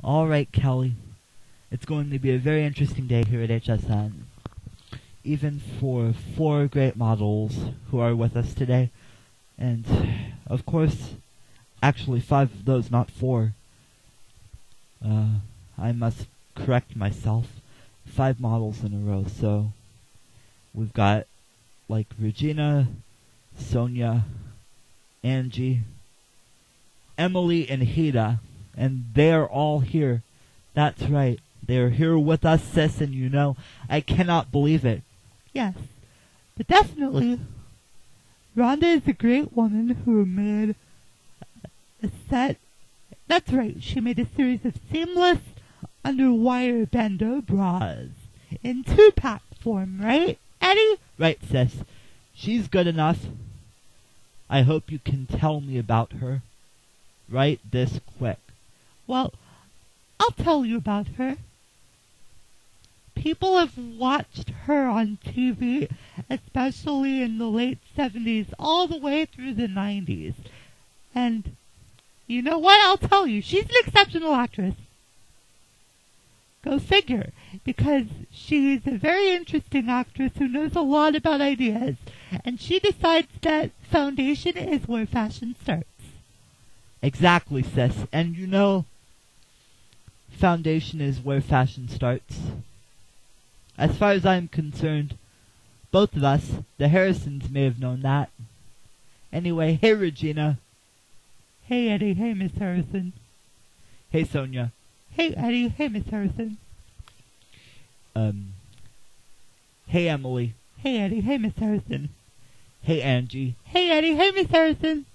All right, Kelli. It's going to be a very interesting day here at HSN. Even for 4 great models who are with us today. And, of course, actually 5 of those, not 4. I must correct myself. 5 models in a row. So, we've got, like, Regina, Sonja, Angie, Emilee, and Heeda. And they are all here. That's right. They are here with us, sis, and you know, I cannot believe it. Yes, but definitely, Rhonda is a great woman who made a set. That's right, she made a series of seamless underwire bandeau bras in 2-pack form, right, Eddie? Right, sis. She's good enough. I hope you can tell me about her right this quick. Well, I'll tell you about her. People have watched her on TV, especially in the late 70s, all the way through the 90s. And you know what? I'll tell you, she's an exceptional actress. Go figure, because she's a very interesting actress who knows a lot about ideas. And she decides that foundation is where fashion starts. Exactly, sis. And you know, foundation is where fashion starts. As far as I'm concerned, both of us, the Harrisons, may have known that. Anyway, hey Regina. Hey Eddie, hey Miss Harrison. Hey Sonja. Hey Eddie, hey Miss Harrison. Hey Emilee. Hey Eddie, hey Miss Harrison. Hey Angie. Hey Eddie, hey Miss Harrison.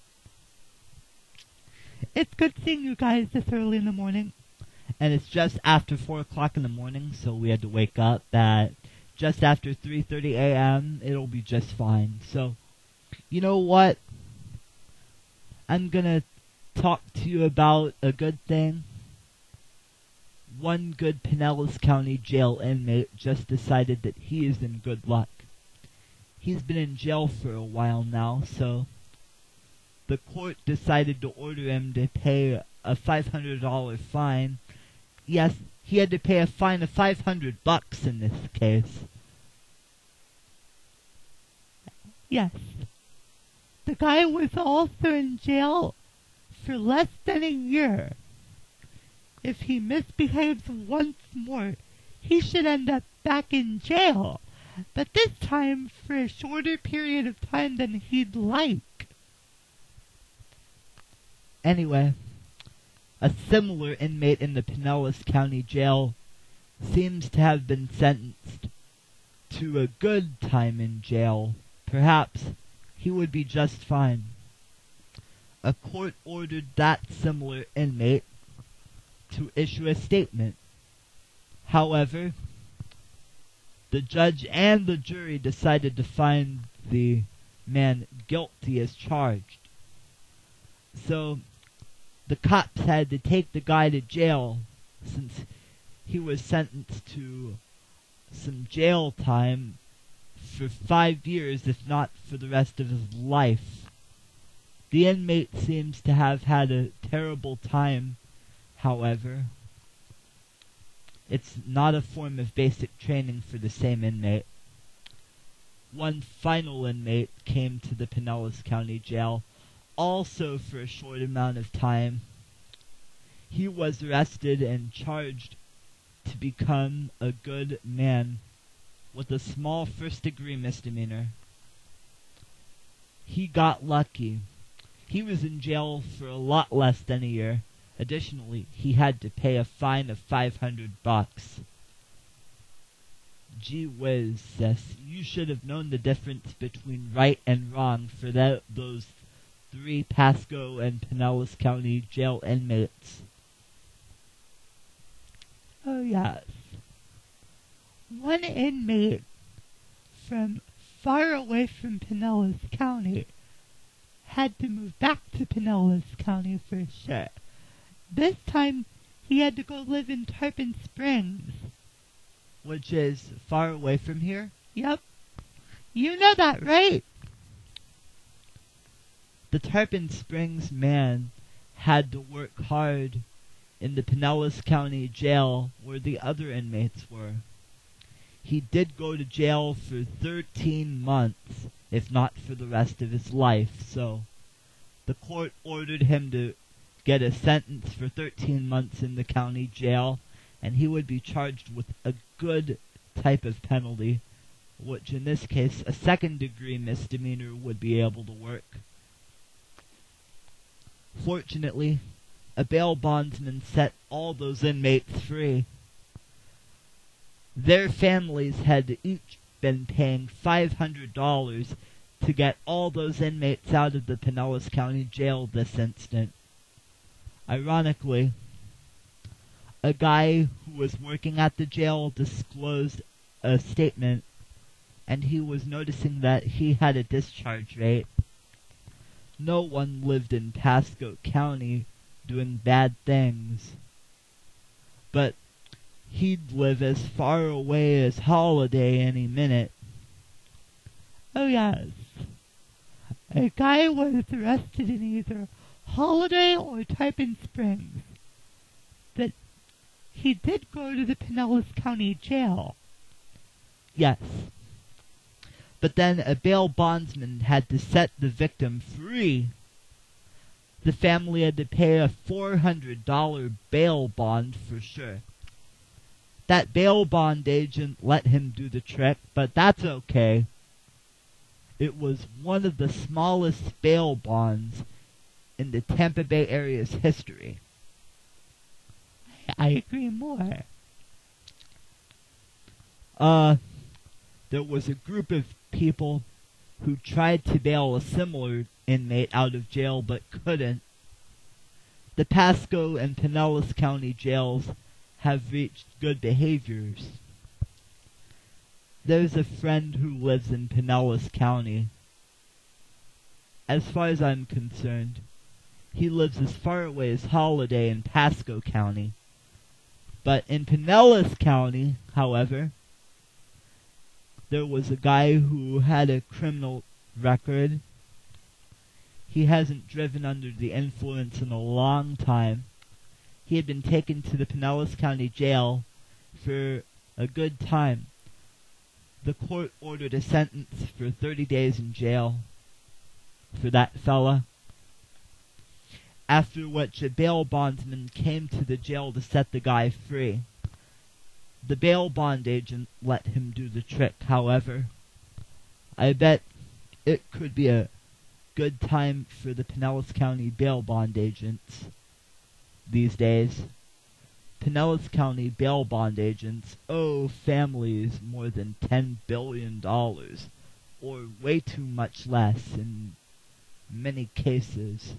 It's good seeing you guys this early in the morning. And it's just after 4 o'clock in the morning, so we had to wake up at just after 3:30 a.m. It'll be just fine. So, you know what? I'm gonna talk to you about a good thing. One good Pinellas County jail inmate just decided that he is in good luck. He's been in jail for a while now, so the court decided to order him to pay a $500 fine. Yes, he had to pay a fine of $500 in this case. Yes. The guy was also in jail for less than a year. If he misbehaves once more, he should end up back in jail. But this time for a shorter period of time than he'd like. Anyway, a similar inmate in the Pinellas County Jail seems to have been sentenced to a good time in jail. Perhaps he would be just fine. A court ordered that similar inmate to issue a statement. However, the judge and the jury decided to find the man guilty as charged. So the cops had to take the guy to jail since he was sentenced to some jail time for 5 years, if not for the rest of his life. The inmate seems to have had a terrible time, however. It's not a form of basic training for the same inmate. One final inmate came to the Pinellas County Jail also for a short amount of time. He was arrested and charged to become a good man with a small first-degree misdemeanor. He got lucky. He was in jail for a lot less than a year. Additionally, he had to pay a fine of $500. Gee whiz, sis. You should have known the difference between right and wrong for those 3 Pasco and Pinellas County Jail inmates. Oh yes. One inmate from far away from Pinellas County had to move back to Pinellas County for sure. This time he had to go live in Tarpon Springs. Which is far away from here? Yep. You know that, right? The Tarpon Springs man had to work hard in the Pinellas County Jail where the other inmates were. He did go to jail for 13 months, if not for the rest of his life, so the court ordered him to get a sentence for 13 months in the county jail, and he would be charged with a good type of penalty, which in this case, a second-degree misdemeanor would be able to work. Fortunately, a bail bondsman set all those inmates free. Their families had each been paying $500 to get all those inmates out of the Pinellas County Jail this instant. Ironically, a guy who was working at the jail disclosed a statement, and he was noticing that he had a discharge rate. No one lived in Pasco County doing bad things, but he'd live as far away as Holiday any minute. Oh yes, a guy was arrested in either Holiday or Tarpon Springs. That he did go to the Pinellas County Jail. Yes. But then a bail bondsman had to set the victim free. The family had to pay a $400 bail bond for sure. That bail bond agent let him do the trick, but that's okay. It was one of the smallest bail bonds in the Tampa Bay area's history. I agree more. There was a group of people who tried to bail a similar inmate out of jail but couldn't. The Pasco and Pinellas County jails have reached good behaviors. There's a friend who lives in Pinellas County. As far as I'm concerned, he lives as far away as Holiday in Pasco County. But in Pinellas County, however, there was a guy who had a criminal record. He hasn't driven under the influence in a long time. He had been taken to the Pinellas County Jail for a good time. The court ordered a sentence for 30 days in jail for that fella, after which a bail bondsman came to the jail to set the guy free. The bail bond agent let him do the trick, however. I bet it could be a good time for the Pinellas County bail bond agents these days. Pinellas County bail bond agents owe families more than $10 billion, or way too much less in many cases.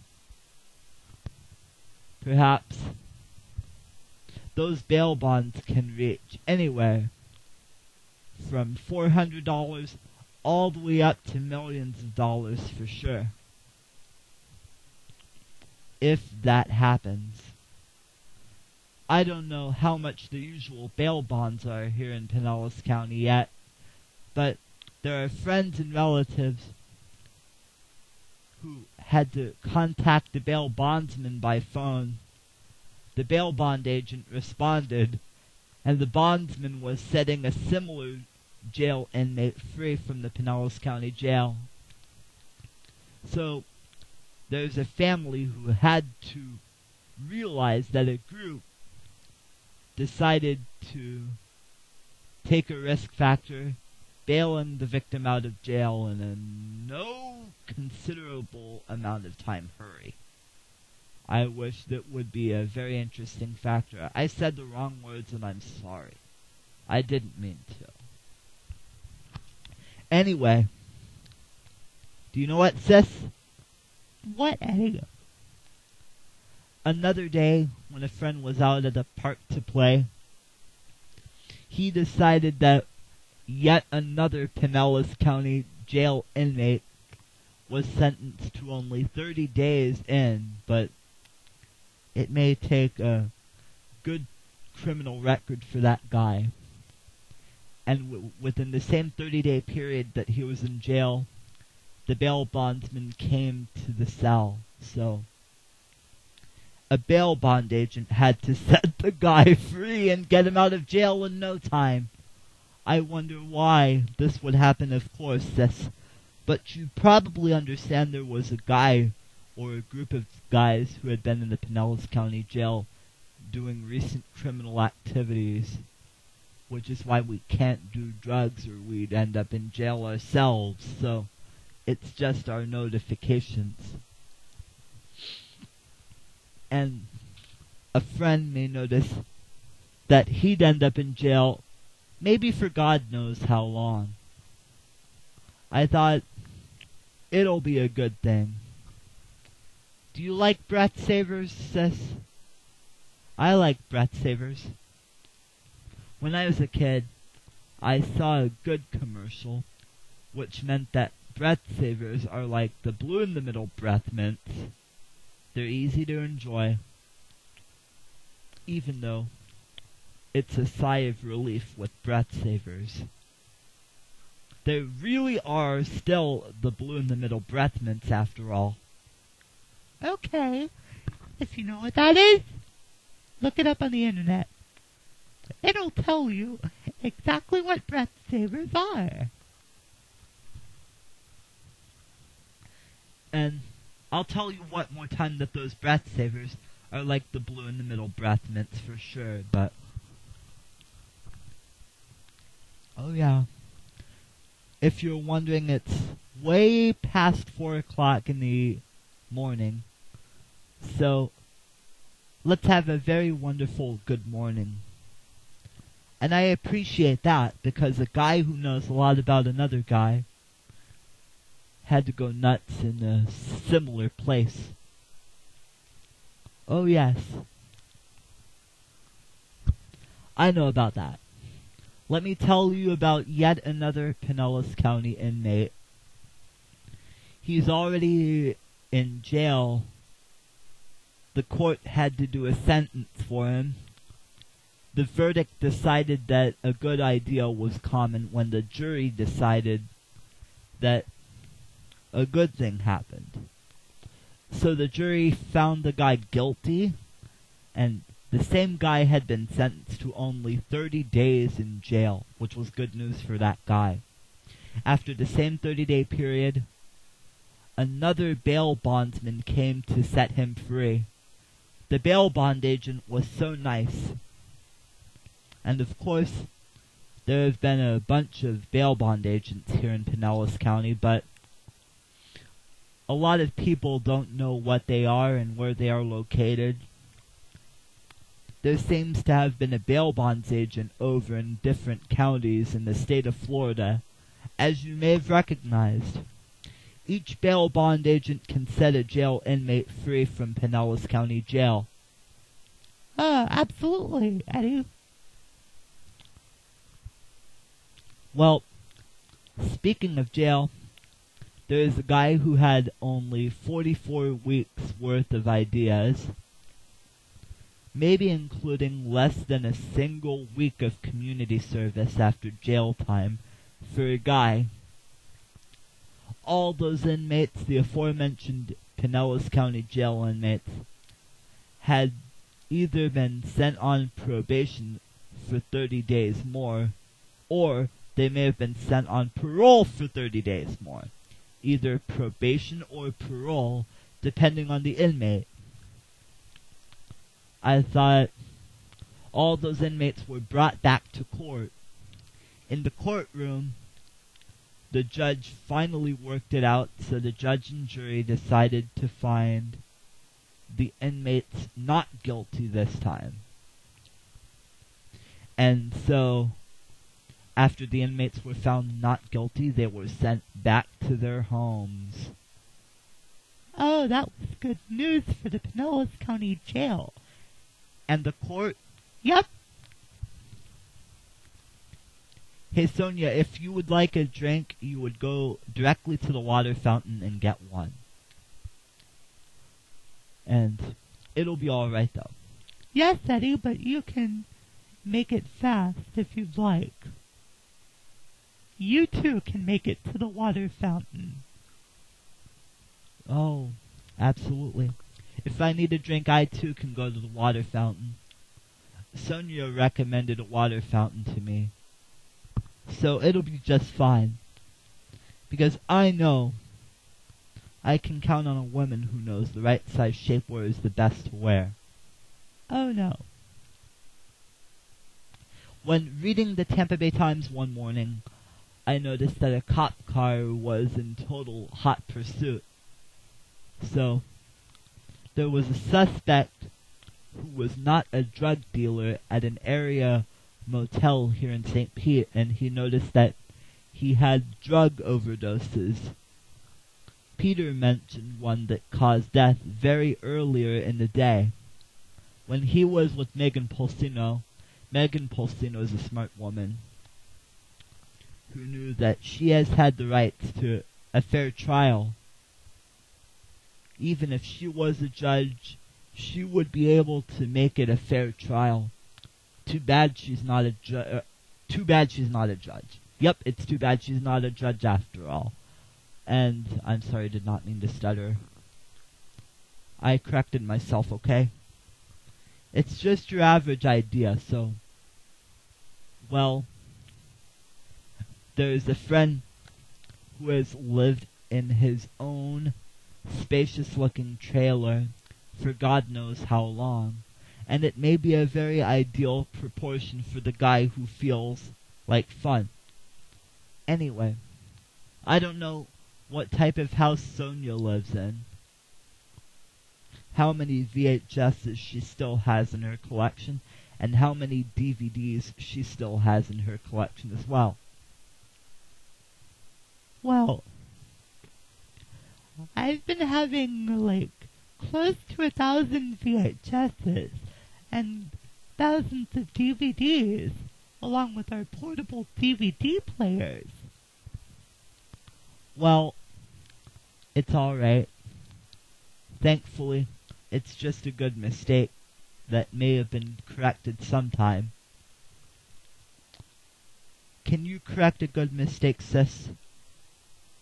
Perhaps those bail bonds can reach anywhere from $400 all the way up to millions of dollars for sure. If that happens. I don't know how much the usual bail bonds are here in Pinellas County yet, but there are friends and relatives who had to contact the bail bondsman by phone. The bail bond agent responded, and the bondsman was setting a similar jail inmate free from the Pinellas County Jail. So there's a family who had to realize that a group decided to take a risk factor, bailing the victim out of jail in a no considerable amount of time hurry. I wish that would be a very interesting factor. I said the wrong words and I'm sorry. I didn't mean to. Anyway, do you know what, sis? What, Eddie? Another day, when a friend was out at a park to play, he decided that yet another Pinellas County jail inmate was sentenced to only 30 days in, but it may take a good criminal record for that guy. And within the same 30-day period that he was in jail, the bail bondsman came to the cell. So a bail bond agent had to set the guy free and get him out of jail in no time. I wonder why this would happen, of course, but you probably understand there was a guy or a group of guys who had been in the Pinellas County Jail doing recent criminal activities, which is why we can't do drugs or we'd end up in jail ourselves, so it's just our notifications. And a friend may notice that he'd end up in jail maybe for God knows how long. I thought, it'll be a good thing. Do you like breath savers, sis? I like breath savers. When I was a kid, I saw a good commercial, which meant that breath savers are like the blue in the middle breath mints. They're easy to enjoy, even though it's a sigh of relief with breath savers. They really are still the blue in the middle breath mints after all. Okay, if you know what that is, look it up on the internet. It'll tell you exactly what breath savers are. And I'll tell you one more time that those breath savers are like the blue in the middle breath mints for sure, but oh yeah. If you're wondering, it's way past 4 o'clock in the morning. So let's have a very wonderful good morning. And I appreciate that because a guy who knows a lot about another guy had to go nuts in a similar place. Oh yes. I know about that. Let me tell you about yet another Pinellas County inmate. He's already in jail. The court had to do a sentence for him. The verdict decided that a good idea was common when the jury decided that a good thing happened. So the jury found the guy guilty, and the same guy had been sentenced to only 30 days in jail, which was good news for that guy. After the same 30-day period, another bail bondsman came to set him free. The bail bond agent was so nice. And of course, there have been a bunch of bail bond agents here in Pinellas County, but a lot of people don't know what they are and where they are located. There seems to have been a bail bonds agent over in different counties in the state of Florida, as you may have recognized. Each bail bond agent can set a jail inmate free from Pinellas County Jail. Absolutely, Eddie. Well, speaking of jail, there is a guy who had only 44 weeks worth of ideas, maybe including less than a single week of community service after jail time for a guy. All those inmates, the aforementioned Pinellas County Jail inmates, had either been sent on probation for 30 days more, or they may have been sent on parole for 30 days more. Either probation or parole, depending on the inmate. I thought all those inmates were brought back to court. In the courtroom, the judge finally worked it out, so the judge and jury decided to find the inmates not guilty this time. And so, after the inmates were found not guilty, they were sent back to their homes. Oh, that was good news for the Pinellas County Jail. And the court? Yep. Hey, Sonja, if you would like a drink, you would go directly to the water fountain and get one. And it'll be alright, though. Yes, Eddie, but you can make it fast if you'd like. You too can make it to the water fountain. Oh, absolutely. If I need a drink, I too can go to the water fountain. Sonja recommended a water fountain to me. So it'll be just fine. Because I know I can count on a woman who knows the right size shapewear is the best to wear. Oh no. When reading the Tampa Bay Times one morning, I noticed that a cop car was in total hot pursuit. So, there was a suspect who was not a drug dealer at an area motel here in St. Pete, and he noticed that he had drug overdoses. Peter mentioned one that caused death very earlier in the day. When he was with Megan Polsino is a smart woman who knew that she has had the rights to a fair trial. Even if she was a judge, she would be able to make it a fair trial. Too bad she's not a judge. Yep, it's too bad she's not a judge after all. And I'm sorry, did not mean to stutter. I corrected myself, okay? It's just your average idea, so... Well, there's a friend who has lived in his own spacious-looking trailer for God knows how long, and it may be a very ideal proportion for the guy who feels like fun. Anyway, I don't know what type of house Sonja lives in, how many VHSs she still has in her collection, and how many DVDs she still has in her collection as well. Well, I've been having close to 1,000 VHSs and thousands of DVDs, along with our portable DVD players. Well, it's alright. Thankfully, it's just a good mistake that may have been corrected sometime. Can you correct a good mistake, sis?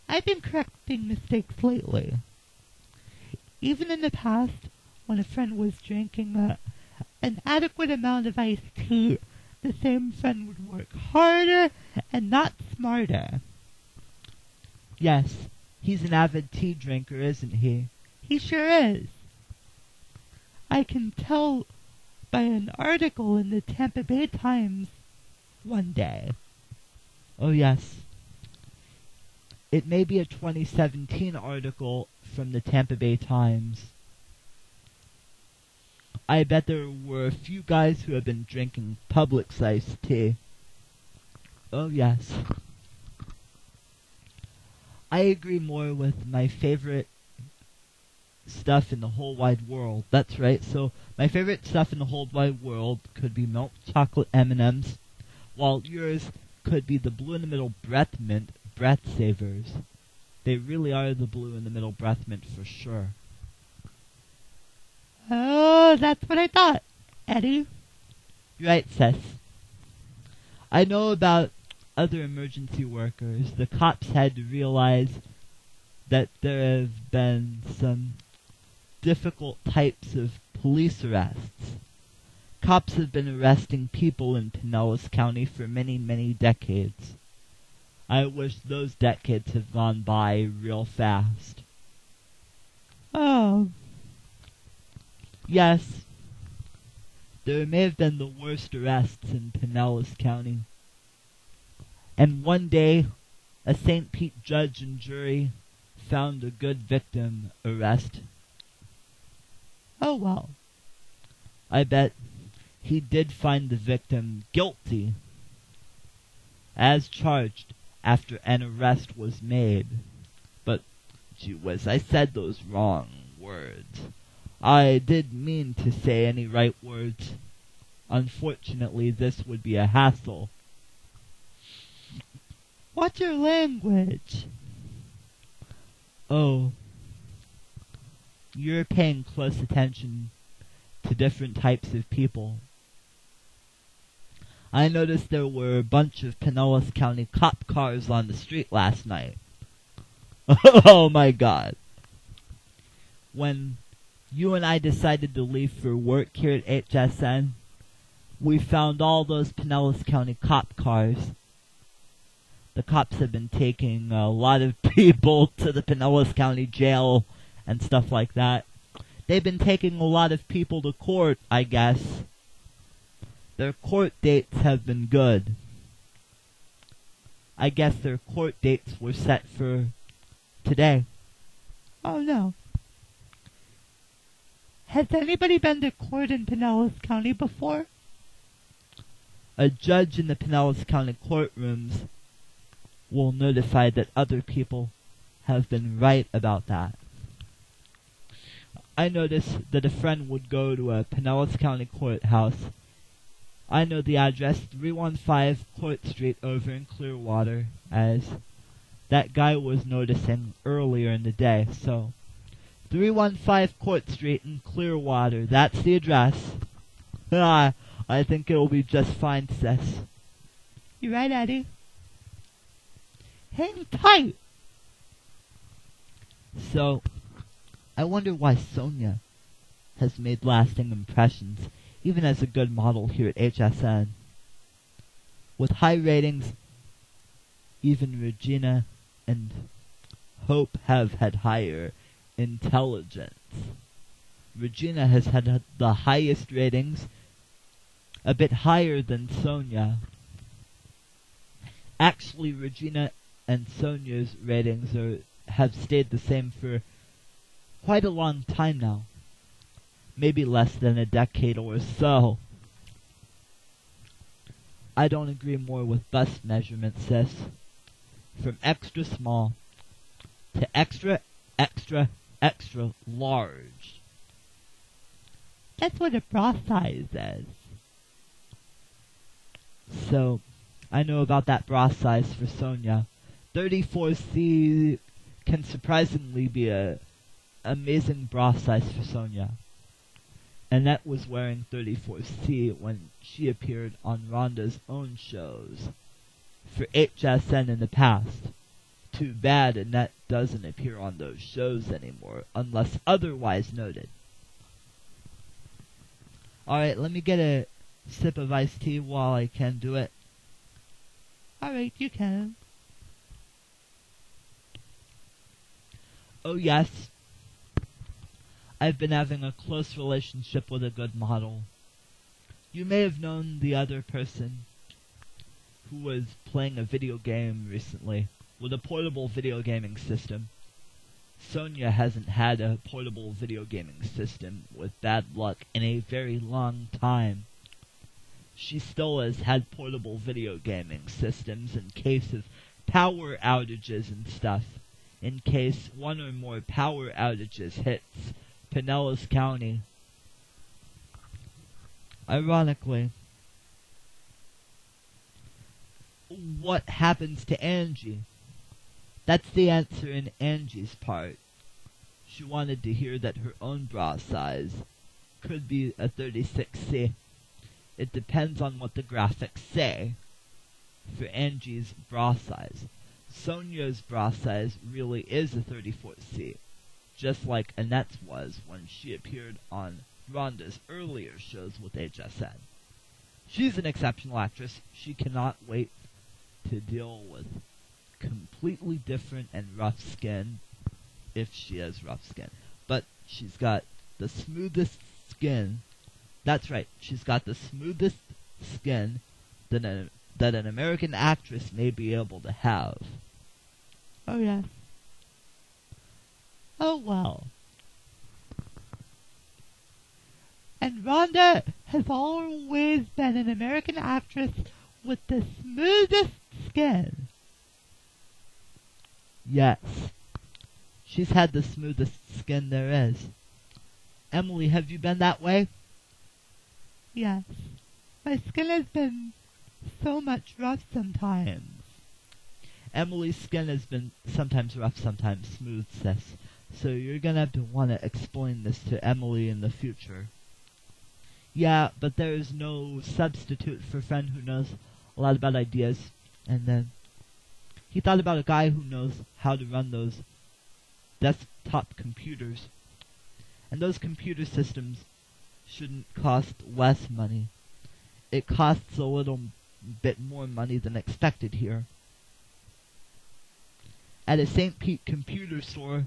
I've been correcting mistakes lately. Even in the past, when a friend was drinking an adequate amount of iced tea, the same friend would work harder and not smarter. Yes, he's an avid tea drinker, isn't he? He sure is. I can tell by an article in the Tampa Bay Times one day. Oh yes. It may be a 2017 article from the Tampa Bay Times. I bet there were a few guys who have been drinking Publix iced tea. Oh yes. I agree more with my favorite stuff in the whole wide world. That's right. So my favorite stuff in the whole wide world could be milk chocolate M&Ms, while yours could be the blue in the middle breath mint breath savers. They really are the blue in the middle breath mint for sure. Oh, that's what I thought, Eddie. You're right, sis. I know about other emergency workers. The cops had to realize that there have been some difficult types of police arrests. Cops have been arresting people in Pinellas County for many, many decades. I wish those decades had gone by real fast. Oh. Yes, there may have been the worst arrests in Pinellas County. And one day, a St. Pete judge and jury found a good victim arrest. Oh well. I bet he did find the victim guilty, as charged after an arrest was made. But, gee whiz, I said those wrong words. I didn't mean to say any right words. Unfortunately, this would be a hassle. What's your language? Oh, you're paying close attention to different types of people. I noticed there were a bunch of Pinellas County cop cars on the street last night. Oh my God. When you and I decided to leave for work here at HSN, we found all those Pinellas County cop cars. The cops have been taking a lot of people to the Pinellas County jail and stuff like that. They've been taking a lot of people to court, I guess. Their court dates have been good. I guess their court dates were set for today. Oh no. Has anybody been to court in Pinellas County before? A judge in the Pinellas County courtrooms will notify that other people have been right about that. I noticed that a friend would go to a Pinellas County courthouse. I know the address, 315 Court Street over in Clearwater, as that guy was noticing earlier in the day. So, 315 Court Street in Clearwater, that's the address. I think it'll be just fine, sis. You right, Eddie? Hang tight! So, I wonder why Sonja has made lasting impressions, even as a good model here at HSN. With high ratings, even Regina and Hope have had higher intelligence. Regina has had the highest ratings, a bit higher than Sonja. Actually, Regina and Sonja's ratings have stayed the same for quite a long time now. Maybe less than a decade or so. I don't agree more with bust measurements, sis. From extra small to extra, extra, extra large. That's what a bra size is. So, I know about that bra size for Sonja. 34C can surprisingly be a amazing bra size for Sonja. Annette was wearing 34C when she appeared on Rhonda's own shows for HSN in the past. Too bad Annette doesn't appear on those shows anymore, unless otherwise noted. Alright, let me get a sip of iced tea while I can do it. Alright, you can. Oh yes, I've been having a close relationship with a good model. You may have known the other person who was playing a video game recently with a portable video gaming system. Sonja hasn't had a portable video gaming system with bad luck in a very long time. She still has had portable video gaming systems in case of power outages and stuff. In case one or more power outages hits Pinellas County. Ironically, what happens to Angie? That's the answer in Angie's part. She wanted to hear that her own bra size could be a 36C. It depends on what the graphics say for Angie's bra size. Sonja's bra size really is a 34C, just like Annette's was when she appeared on Rhonda's earlier shows with HSN. She's an exceptional actress. She cannot wait to deal with completely different and rough skin, if she has rough skin. But she's got the smoothest skin. That's right, she's got the smoothest skin that an American actress may be able to have. Oh yes. Oh well. And Rhonda has always been an American actress with the smoothest skin. Yes. She's had the smoothest skin there is. Emilee, have you been that way? Yes. My skin has been so much rough sometimes. Emilee's skin has been sometimes rough, sometimes smooth, sis. So you're gonna have to want to explain this to Emilee in the future. Yeah, but there is no substitute for a friend who knows a lot about ideas. And then he thought about a guy who knows how to run those desktop computers. And those computer systems shouldn't cost less money. It costs a little bit more money than expected here. At a St. Pete computer store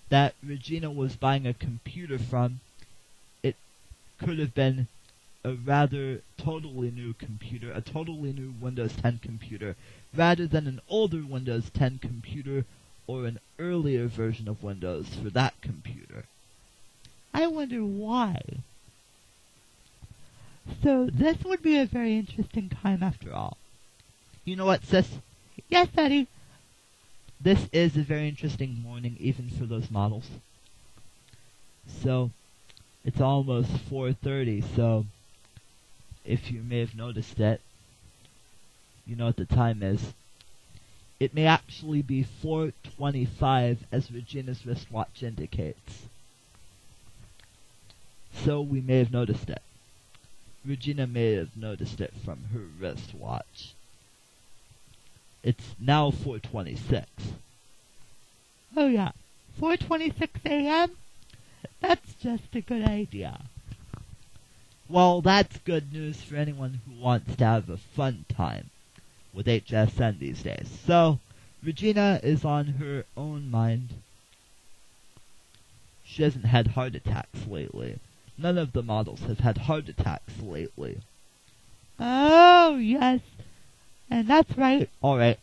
that Regina was buying a computer from, it could have been a rather totally new computer, a totally new Windows 10 computer, rather than an older Windows 10 computer or an earlier version of Windows for that computer. I wonder why. So this would be a very interesting time after all. You know what, sis? Yes, Daddy. This is a very interesting morning even for those models. So, it's almost 4:30, so if you may have noticed it, you know what the time is. It may actually be 4:25 as Regina's wristwatch indicates. So we may have noticed it. Regina may have noticed it from her wristwatch. It's now 4:26. Oh yeah, 4:26 a.m.? That's just a good idea. Well, that's good news for anyone who wants to have a fun time with HSN these days. So, Regina is on her own mind. She hasn't had heart attacks lately. None of the models have had heart attacks lately. Oh, yes. And that's right. Alright,